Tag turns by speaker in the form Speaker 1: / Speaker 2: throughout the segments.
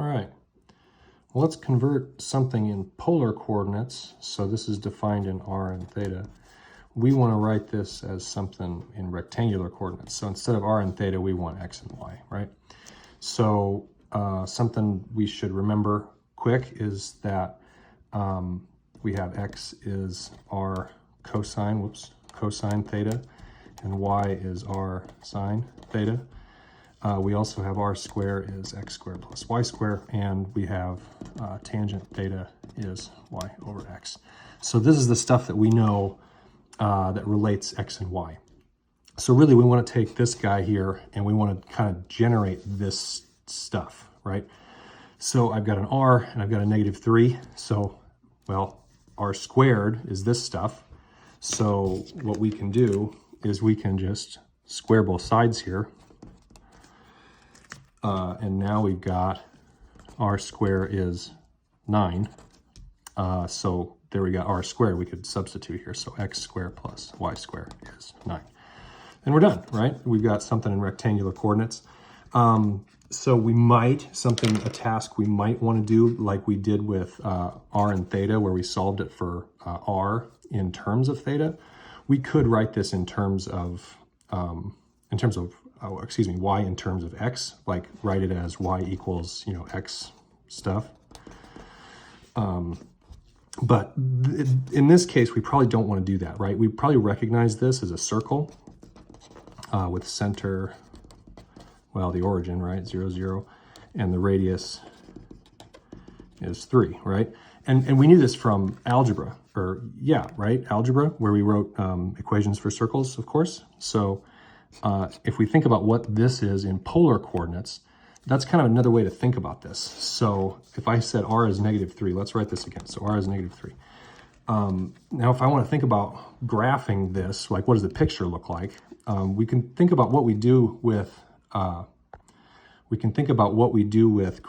Speaker 1: All right. Well, let's convert something in polar coordinates. So this is defined in r and theta. We want to write this as something in rectangular coordinates. So instead of r and theta, we want x and y, right? So something we should remember quick is that we have x is r cosine theta, and y is r sine theta. We also have r squared is x squared plus y squared, and we have tangent theta is y over x. So this is the stuff that we know that relates x and y. So really we want to take this guy here and we want to kind of generate this stuff, right? So I've got an r and I've got a -3. So, well, r squared is this stuff. So what we can do is we can just square both sides here. And now we've got r squared is 9. So there we got r squared. We could substitute here. So x squared plus y squared is 9. And we're done, right? We've got something in rectangular coordinates. So we might, a task we might want to do like we did with r and theta, where we solved it for r in terms of theta. We could write this in terms of y in terms of x, like write it as y equals, x stuff. But in this case, we probably don't want to do that, right? We probably recognize this as a circle with center, well, the origin, right, 0, 0, and the radius is 3, right? And we knew this from algebra, algebra, where we wrote equations for circles, of course. So if we think about what this is in polar coordinates, that's kind of another way to think about this. So if I said r is -3, let's write this again. So r is -3. Now, if I want to think about graphing this, like what does the picture look like? We can think about what we do with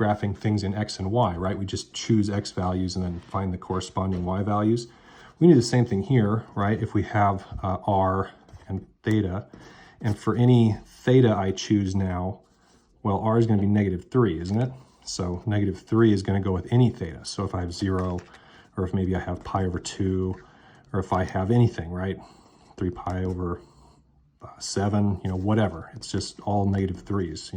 Speaker 1: graphing things in x and y, right? We just choose x values and then find the corresponding y values. We do the same thing here, right? If we have r and theta, and for any theta I choose now, well, r is going to be -3, isn't it? So -3 is going to go with any theta. So if I have 0, or if maybe I have pi over 2, or if I have anything, right? 3 pi over 7, whatever. It's just all -3s,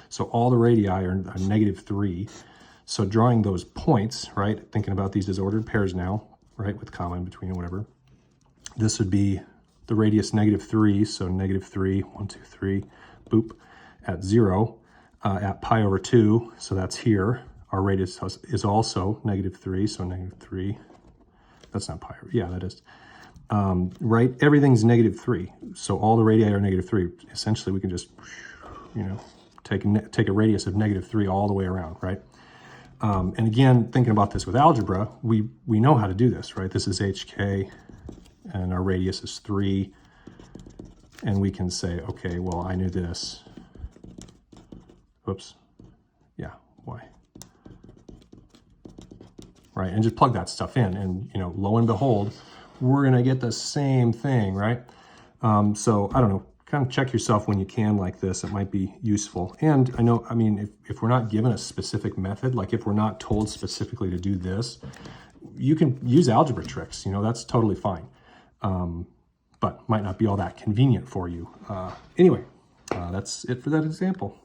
Speaker 1: So all the radii are -3. So drawing those points, right? Thinking about these as ordered pairs now, right? With comma in between or whatever. This would be the radius -3, so -3, 1, 2, 3, boop, at 0, at pi over 2, so that's here. Our radius is also -3, so -3. That's not pi over, yeah, that is. Right, everything's -3, so all the radii are -3. Essentially, we can just, take a radius of -3 all the way around, right? And again, thinking about this with algebra, we know how to do this, right? This is hk, and our radius is 3, and we can say, okay, well, I knew this. Whoops. Yeah, y. Right, and just plug that stuff in, and, lo and behold, we're going to get the same thing, right? So, I don't know, kind of check yourself when you can like this. It might be useful. And if we're not given a specific method, like if we're not told specifically to do this, you can use algebra tricks, that's totally fine. But might not be all that convenient for you. Anyway, that's it for that example.